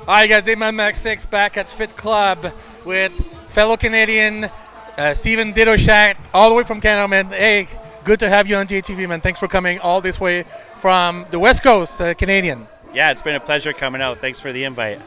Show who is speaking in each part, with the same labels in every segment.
Speaker 1: Hi guys, Dave Max 6 back at Fit Club with fellow Canadian Stephen Didoshak, all the way from Canada, man. Hey, good to have you on JTV, man. Thanks for coming all this way from the West Coast, Canadian.
Speaker 2: Yeah, it's been a pleasure coming out. Thanks for the invite.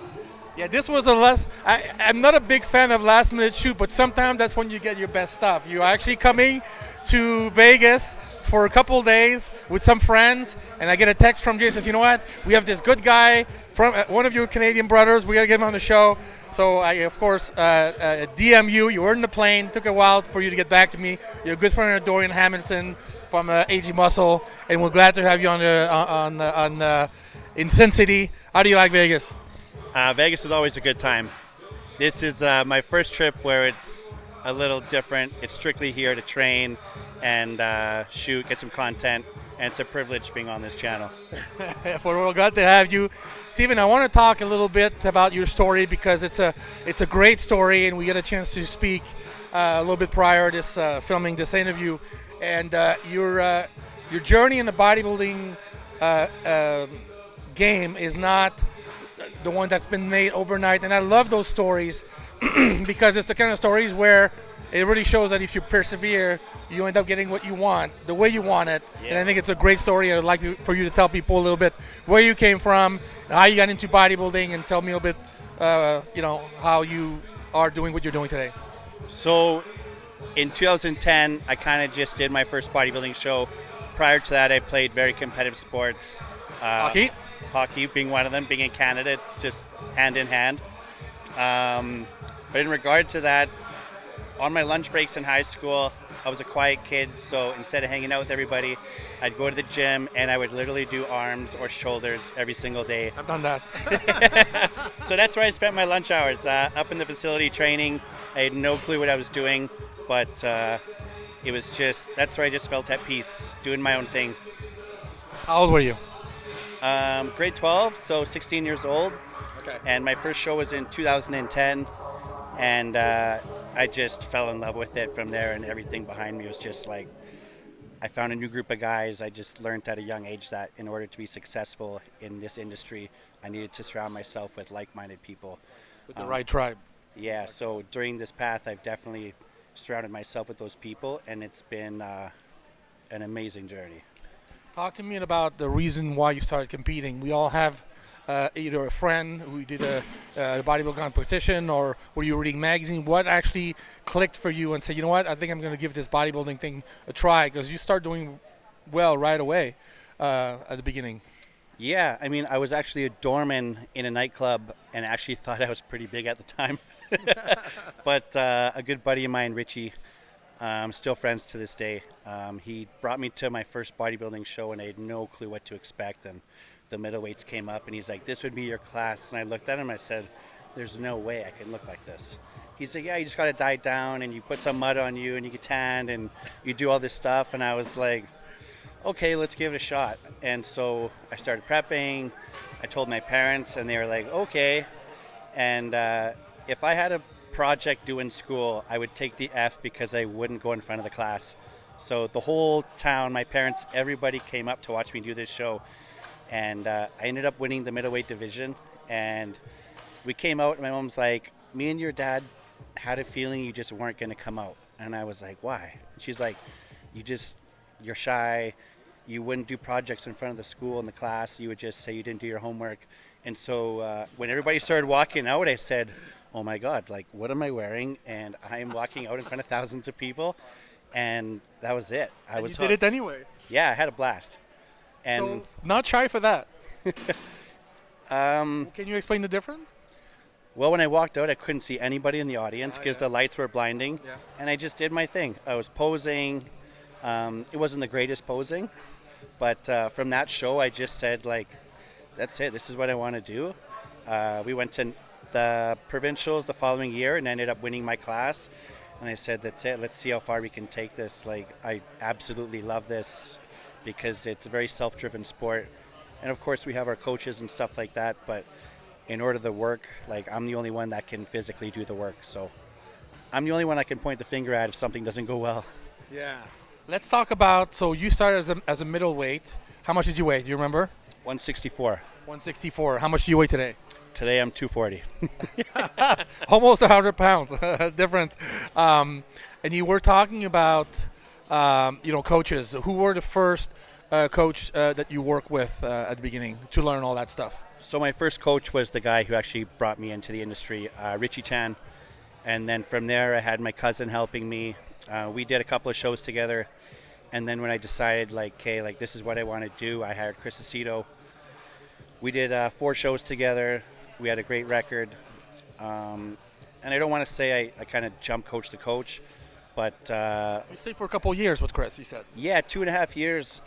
Speaker 1: Yeah, this was a less. I'm not a big fan of last minute shoot, but sometimes that's when you get your best stuff. You're actually coming to Vegas for a couple days with some friends, and I get a text from Jay says, you know what? We have this good guy from one of your Canadian brothers. We got to get him on the show. So I, of course, DM you. You were in the plane. Took a while for you to get back to me. You're a good friend of Dorian Hamilton from AG Muscle, and we're glad to have you in Sin City. How do you like Vegas?
Speaker 2: Vegas is always a good time. This is my first trip where it's a little different. It's strictly here to train and shoot, get some content, and it's a privilege being on this channel.
Speaker 1: We're glad to have you. Stephen, I want to talk a little bit about your story because it's a great story, and we get a chance to speak a little bit prior to this filming this interview. And your journey in the bodybuilding game is not the one that's been made overnight, and I love those stories because it's the kind of stories where it really shows that if you persevere, you end up getting what you want, the way you want it. Yeah. And I think it's a great story. I'd like for you to tell people a little bit where you came from, how you got into bodybuilding, and tell me a little bit, how you are doing what you're doing today.
Speaker 2: So in 2010, I kind of just did my first bodybuilding show. Prior to that, I played very competitive sports. Hockey being one of them. Being in Canada, it's just hand in hand. But in regard to that, on my lunch breaks in high school, I was a quiet kid, so instead of hanging out with everybody, I'd go to the gym and I would literally do arms or shoulders every single day.
Speaker 1: I've done that.
Speaker 2: So that's where I spent my lunch hours, up in the facility training. I had no clue what I was doing, but it was that's where I just felt at peace, doing my own thing.
Speaker 1: How old were you?
Speaker 2: Grade 12, so 16 years old.
Speaker 1: Okay.
Speaker 2: And my first show was in 2010, and I just fell in love with it from there, and everything behind me was just like, I found a new group of guys. I just learned at a young age that in order to be successful in this industry, I needed to surround myself with like-minded people.
Speaker 1: With the right tribe.
Speaker 2: Yeah, so during this path, I've definitely surrounded myself with those people, and it's been an amazing journey.
Speaker 1: Talk to me about the reason why you started competing. We all have either a friend who did a bodybuilding competition, or were you reading magazine? What actually clicked for you and said, you know what, I think I'm going to give this bodybuilding thing a try? Because you start doing well right away at the beginning.
Speaker 2: Yeah, I mean, I was actually a doorman in a nightclub and actually thought I was pretty big at the time. But a good buddy of mine, Richie, still friends to this day. He brought me to my first bodybuilding show, and I had no clue what to expect. And the middleweights came up, and he's like, "This would be your class." And I looked at him, I said, "There's no way I can look like this." He's like, "Yeah, you just got to diet down, and you put some mud on you, and you get tanned, and you do all this stuff." And I was like, "Okay, let's give it a shot." And so I started prepping. I told my parents, and they were like, "Okay." And if I had a project due in school, I would take the F because I wouldn't go in front of the class. So the whole town, my parents, everybody came up to watch me do this show. And I ended up winning the middleweight division. And we came out, and my mom's like, "Me and your dad had a feeling you just weren't going to come out." And I was like, "Why?" And she's like, "You're shy. You wouldn't do projects in front of the school and the class. You would just say you didn't do your homework." And so when everybody started walking out, I said, "Oh my God, like, what am I wearing?" And I am walking out in front of thousands of people. And that was it.
Speaker 1: You did it anyway.
Speaker 2: Yeah, I had a blast. And
Speaker 1: so not shy for that. Can you explain the difference?
Speaker 2: Well, when I walked out, I couldn't see anybody in the audience because the lights were blinding. Yeah. And I just did my thing. I was posing. It wasn't the greatest posing. But from that show, I just said, like, that's it. This is what I want to do. We went to the provincials the following year and ended up winning my class. And I said, that's it. Let's see how far we can take this. Like, I absolutely love this because it's a very self-driven sport. And of course, we have our coaches and stuff like that. But in order to work, like, I'm the only one that can physically do the work. So I'm the only one I can point the finger at if something doesn't go well.
Speaker 1: Yeah. Let's talk about, so you started as a middleweight. How much did you weigh? Do you remember?
Speaker 2: 164.
Speaker 1: 164. How much do you weigh today?
Speaker 2: Today I'm 240.
Speaker 1: Almost 100 pounds difference. And you were talking about, coaches. Who were the first coach that you worked with at the beginning to learn all that stuff?
Speaker 2: So my first coach was the guy who actually brought me into the industry, Richie Chan. And then from there, I had my cousin helping me. We did a couple of shows together. And then when I decided, this is what I want to do, I hired Chris Aceto. We did 4 shows together. We had a great record. And I don't want to say I kind of jump coach to coach, but...
Speaker 1: you stayed for a couple of years with Chris, you said.
Speaker 2: Yeah, 2.5 years.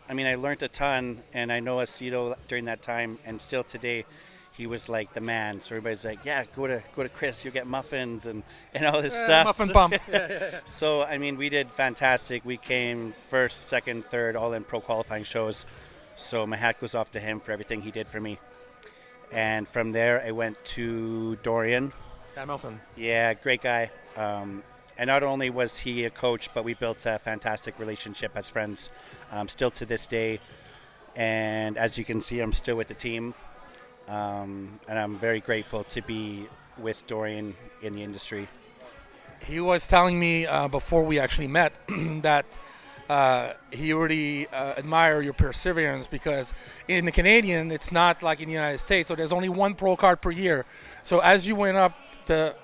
Speaker 2: I learned a ton, and I know Aceto during that time, and still today, he was like the man. So everybody's like, yeah, go to Chris, you'll get muffins and all this stuff.
Speaker 1: Muffin pump. Yeah.
Speaker 2: So, we did fantastic. We came first, second, third, all in pro qualifying shows. So my hat goes off to him for everything he did for me. And from there, I went to Dorian.
Speaker 1: Hamilton.
Speaker 2: Yeah, great guy. And not only was he a coach, but we built a fantastic relationship as friends, still to this day. And as you can see, I'm still with the team. And I'm very grateful to be with Dorian in the industry.
Speaker 1: He was telling me before we actually met that he really admired your perseverance, because in the Canadian, it's not like in the United States. So there's only one pro card per year. So as you went up the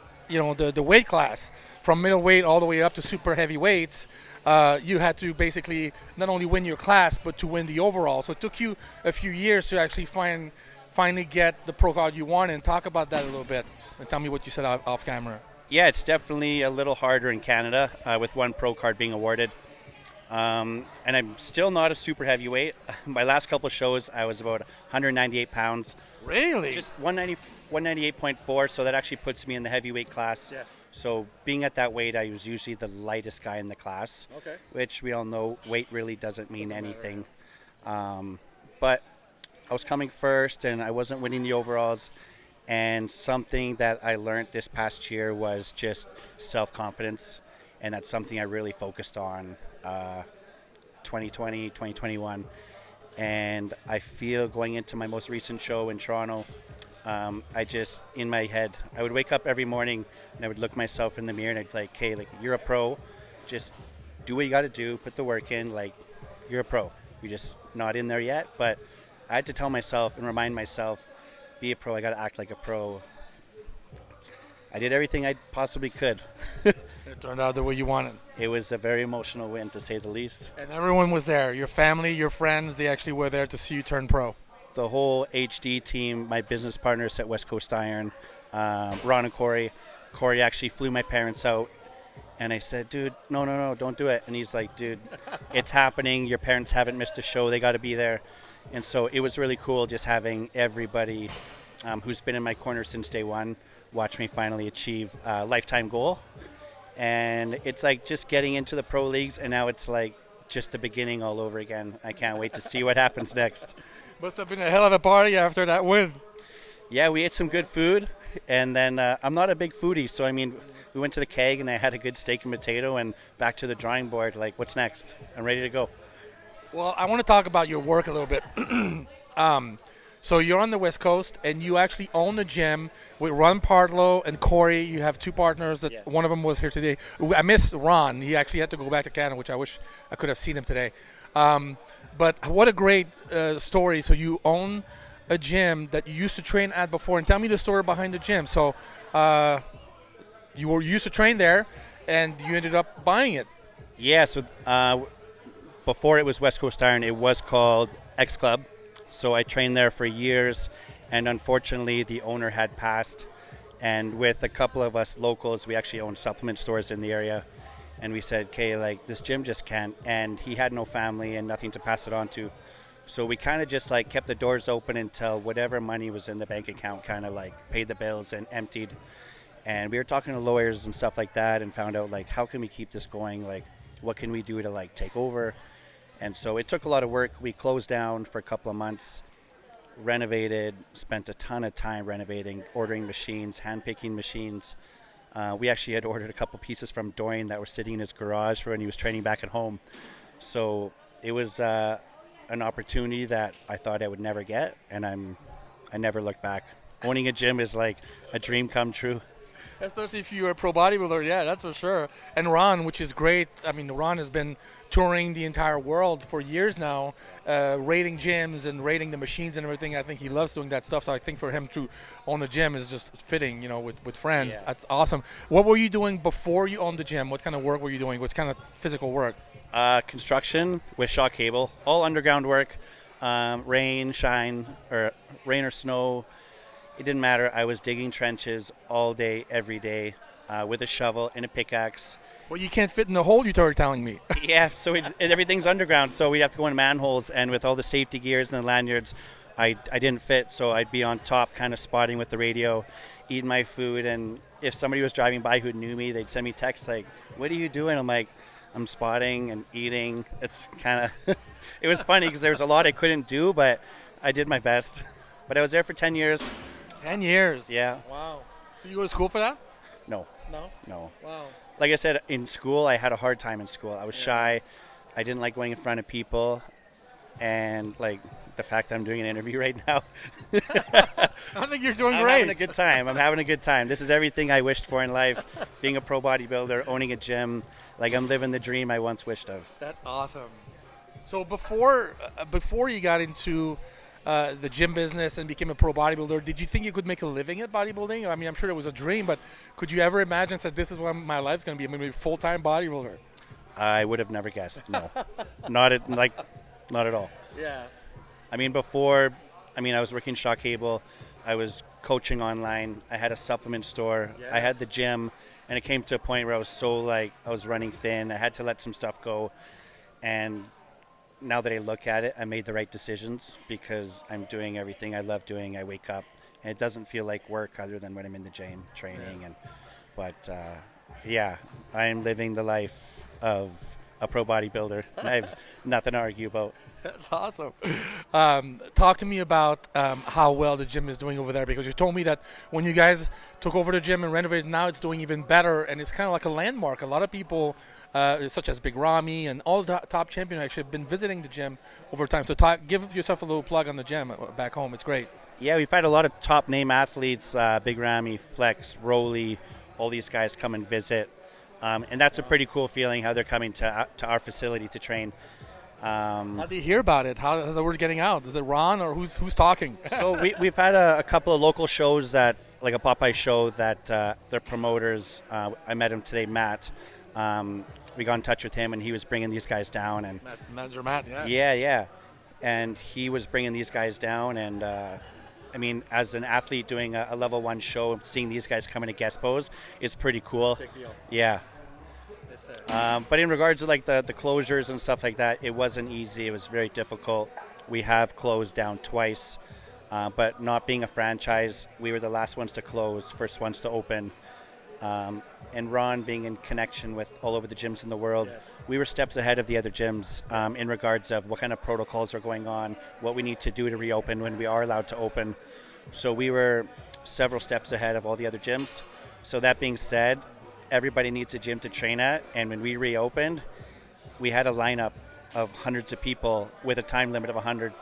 Speaker 1: weight class from middleweight all the way up to super heavyweights, you had to basically not only win your class, but to win the overall. So it took you a few years to actually finally get the pro card you wanted. And talk about that a little bit and tell me what you said off camera.
Speaker 2: Yeah, it's definitely a little harder in Canada with one pro card being awarded. And I'm still not a super heavyweight. My last couple of shows, I was about 198 pounds.
Speaker 1: Really?
Speaker 2: Just 198.4, so that actually puts me in the heavyweight class.
Speaker 1: Yes.
Speaker 2: So being at that weight, I was usually the lightest guy in the class.
Speaker 1: Okay.
Speaker 2: Which we all know, weight really doesn't mean anything. But I was coming first, and I wasn't winning the overalls. And something that I learned this past year was just self-confidence. And that's something I really focused on 2020, 2021. And I feel going into my most recent show in Toronto, I just, in my head, I would wake up every morning and I would look myself in the mirror and I'd be like, hey, you're a pro. Just do what you got to do, put the work in, you're a pro. You're just not in there yet. But I had to tell myself and remind myself, be a pro, I got to act like a pro. I did everything I possibly could.
Speaker 1: It turned out the way you wanted.
Speaker 2: It was a very emotional win, to say the least.
Speaker 1: And everyone was there. Your family, your friends, they actually were there to see you turn pro.
Speaker 2: The whole HD team, my business partners at West Coast Iron, Ron and Corey. Corey actually flew my parents out. And I said, dude, no, don't do it. And he's like, dude, it's happening. Your parents haven't missed a show. They got to be there. And so it was really cool just having everybody who's been in my corner since day one watch me finally achieve a lifetime goal. And it's just getting into the pro leagues, and now it's just the beginning all over again. I can't wait to see what happens next.
Speaker 1: Must have been a hell of a party after that win.
Speaker 2: Yeah, we ate some good food, and then I'm not a big foodie, so we went to the keg and I had a good steak and potato, and back to the drawing board. What's next? I'm ready to go.
Speaker 1: Well, I want to talk about your work a little bit. So you're on the West Coast, and you actually own the gym with Ron Partlow and Corey. You have 2 partners. That One of them was here today. I missed Ron. He actually had to go back to Canada, which I wish I could have seen him today. But what a great story. So you own a gym that you used to train at before. And tell me the story behind the gym. So you used to train there, and you ended up buying it.
Speaker 2: Yeah, so before it was West Coast Iron, it was called X Club. So I trained there for years, and unfortunately the owner had passed. And with a couple of us locals, we actually owned supplement stores in the area. And we said, okay, this gym just can't. And he had no family and nothing to pass it on to. So we kind of just kept the doors open until whatever money was in the bank account kind of paid the bills and emptied. And we were talking to lawyers and stuff like that, and found out how can we keep this going? What can we do to take over? And so it took a lot of work. We closed down for a couple of months, renovated, spent a ton of time renovating, ordering machines, hand-picking machines. We actually had ordered a couple pieces from Dorian that were sitting in his garage for when he was training back at home. So it was an opportunity that I thought I would never get, and I never looked back. owning a gym is like a dream come true.
Speaker 1: Especially if you're a pro bodybuilder, yeah, that's for sure. And Ron, which is great. I mean, Ron has been touring the entire world for years now, rating gyms and rating the machines and everything. I think he loves doing that stuff. So I think for him to own the gym is just fitting, with friends.
Speaker 2: Yeah.
Speaker 1: That's awesome. What were you doing before you owned the gym? What kind of work were you doing? What kind of physical work?
Speaker 2: Construction with Shaw Cable, all underground work, rain, shine, or rain or snow. It didn't matter. I was digging trenches all day, every day, with a shovel and a pickaxe.
Speaker 1: Well, you can't fit in the hole, you were telling me.
Speaker 2: Yeah, so everything's underground, so we'd have to go in manholes, and with all the safety gears and the lanyards, I didn't fit, so I'd be on top kind of spotting with the radio, eating my food, and if somebody was driving by who knew me, they'd send me texts like, "What are you doing?" I'm like, "I'm spotting and eating." It's kind of, it was funny because there was a lot I couldn't do, but I did my best. But I was there for 10 years.
Speaker 1: 10 years.
Speaker 2: Yeah.
Speaker 1: Wow. So you go to school for that?
Speaker 2: No.
Speaker 1: No.
Speaker 2: No.
Speaker 1: Wow.
Speaker 2: Like I said, in school, I had a hard time in school. I was shy. I didn't like going in front of people. And, like, the fact that I'm doing an interview right now.
Speaker 1: I think you're doing
Speaker 2: I'm
Speaker 1: great.
Speaker 2: having a good time. I'm having a good time. This is everything I wished for in life. Being a pro bodybuilder, owning a gym. Like, I'm living the dream I once wished of.
Speaker 1: That's awesome. So before you got into the gym business and became a pro bodybuilder, did you think you could make a living at bodybuilding? I mean, I'm sure it was a dream, but could you ever imagine that this is what my life's going to be? I'm going to be a full-time bodybuilder.
Speaker 2: I would have never guessed. No. Not at all.
Speaker 1: Yeah.
Speaker 2: I mean, before, I was working Shaw Cable. I was coaching online. I had a supplement store. I had the gym. And it came to a point where I was running thin. I had to let some stuff go. And now that I look at it, I made the right decisions because I'm doing everything I love doing. I wake up, and it doesn't feel like work other than when I'm in the gym training. But I'm living the life of a pro bodybuilder. I have nothing to argue about.
Speaker 1: That's awesome. Talk to me about how well the gym is doing over there, because you told me that when you guys took over the gym and renovated, now it's doing even better, and it's kind of like a landmark. A lot of people, such as Big Ramy and all the top champions, actually have been visiting the gym over time. So give yourself a little plug on the gym back home. It's great.
Speaker 2: Yeah, we've had a lot of top name athletes, Big Ramy, Flex, Rolly, all these guys come and visit. And that's a pretty cool feeling how they're coming to our facility to train.
Speaker 1: How do you hear about it? How is the word getting out? Is it Ron or who's talking?
Speaker 2: So we've had a couple of local shows that, like a Popeye show, that their promoters. I met him today, Matt. We got in touch with him, and he was bringing these guys down. And
Speaker 1: Manager Matt, yes.
Speaker 2: Yeah. And he was bringing these guys down, and as an athlete doing a level 1 show, seeing these guys come in a guest pose is pretty cool.
Speaker 1: Big deal.
Speaker 2: Yeah. But in regards to like the closures and stuff like that, it wasn't easy. It was very difficult. We have closed down twice, but not being a franchise, we were the last ones to close, first ones to open. And Ron being in connection with all over the gyms in the world, we were steps ahead of the other gyms in regards of what kind of protocols are going on, what we need to do to reopen when we are allowed to open. So we were several steps ahead of all the other gyms. So that being said, everybody needs a gym to train at, and when we reopened, we had a lineup of hundreds of people with a time limit of 100,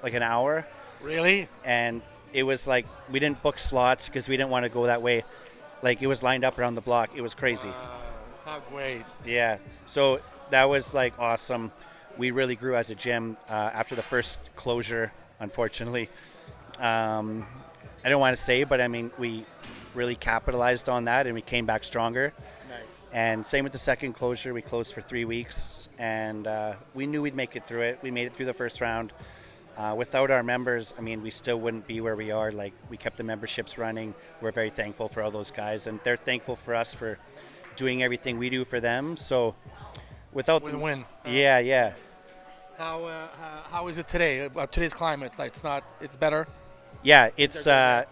Speaker 2: like an hour.
Speaker 1: Really?
Speaker 2: And it was like we didn't book slots because we didn't want to go that way. Like, it was lined up around the block. It was crazy.
Speaker 1: How great.
Speaker 2: Yeah. So that was like awesome. We really grew as a gym after the first closure, unfortunately. I don't want to say, but we really capitalized on that, and we came back stronger.
Speaker 1: Nice.
Speaker 2: And same with the second closure. We closed for 3 weeks, and we knew we'd make it through it. We made it through the first round. Without our members, we still wouldn't be where we are. Like, we kept the memberships running. We're very thankful for all those guys, and they're thankful for us for doing everything we do for them. So without
Speaker 1: win-win.
Speaker 2: Yeah.
Speaker 1: How is it today? Today's climate, it's better.
Speaker 2: Yeah, it's a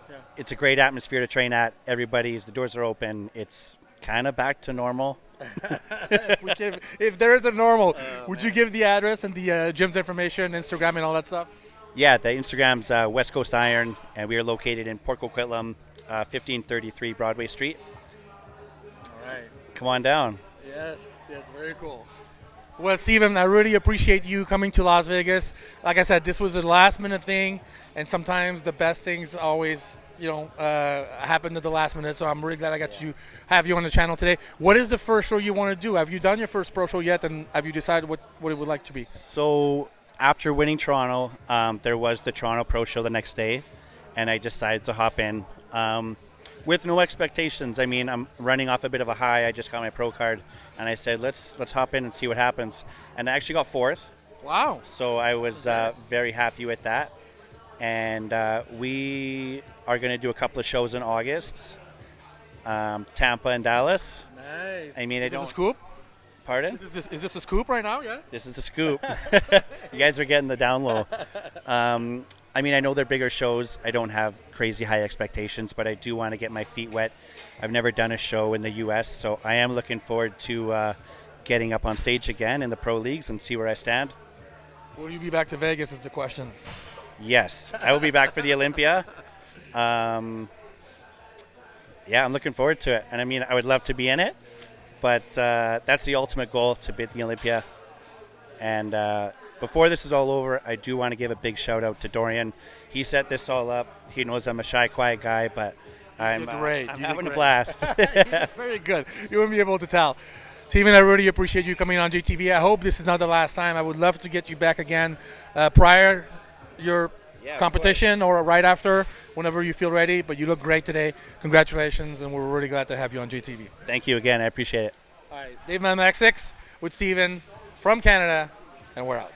Speaker 2: great atmosphere to train at. The doors are open. It's kind of back to normal.
Speaker 1: If there is a normal, would you give the address and the gym's information, Instagram, and all that stuff?
Speaker 2: Yeah, the Instagram's West Coast Iron, and we are located in Port Coquitlam, 1533 Broadway Street.
Speaker 1: All right.
Speaker 2: Come on down.
Speaker 1: Yes, that's very cool. Well, Steven, I really appreciate you coming to Las Vegas. Like I said, this was a last-minute thing, and sometimes the best things always, happen at the last minute. So I'm really glad I got to have you on the channel today. What is the first show you want to do? Have you done your first pro show yet, and have you decided what it would like to be?
Speaker 2: So after winning Toronto, there was the Toronto Pro Show the next day, and I decided to hop in with no expectations. I mean, I'm running off a bit of a high. I just got my pro card, and I said, let's hop in and see what happens. And I actually got fourth.
Speaker 1: Wow.
Speaker 2: So I was very happy with that. And we are going to do a couple of shows in August, Tampa and Dallas.
Speaker 1: Nice.
Speaker 2: I mean,
Speaker 1: Is this a scoop?
Speaker 2: Pardon?
Speaker 1: Is this a scoop right now? Yeah.
Speaker 2: This is the scoop. You guys are getting the down low. I mean, I know they're bigger shows. I don't have crazy high expectations, but I do want to get my feet wet. I've never done a show in the U.S., so I am looking forward to getting up on stage again in the pro leagues and see where I stand.
Speaker 1: Will you be back to Vegas is the question.
Speaker 2: Yes, I will be back for the Olympia. Yeah, I'm looking forward to it. And I mean, I would love to be in it, but that's the ultimate goal, to be at the Olympia. And before this is all over, I do want to give a big shout out to Dorian. He set this all up. He knows I'm a shy, quiet guy, but I'm having a blast.
Speaker 1: Very good. You wouldn't be able to tell. Steven, I really appreciate you coming on JTV. I hope this is not the last time. I would love to get you back again prior your competition or right after, whenever you feel ready. But you look great today. Congratulations, and we're really glad to have you on JTV.
Speaker 2: Thank you again. I appreciate it.
Speaker 1: All right, Dave Max 6 with Steven from Canada, and we're out.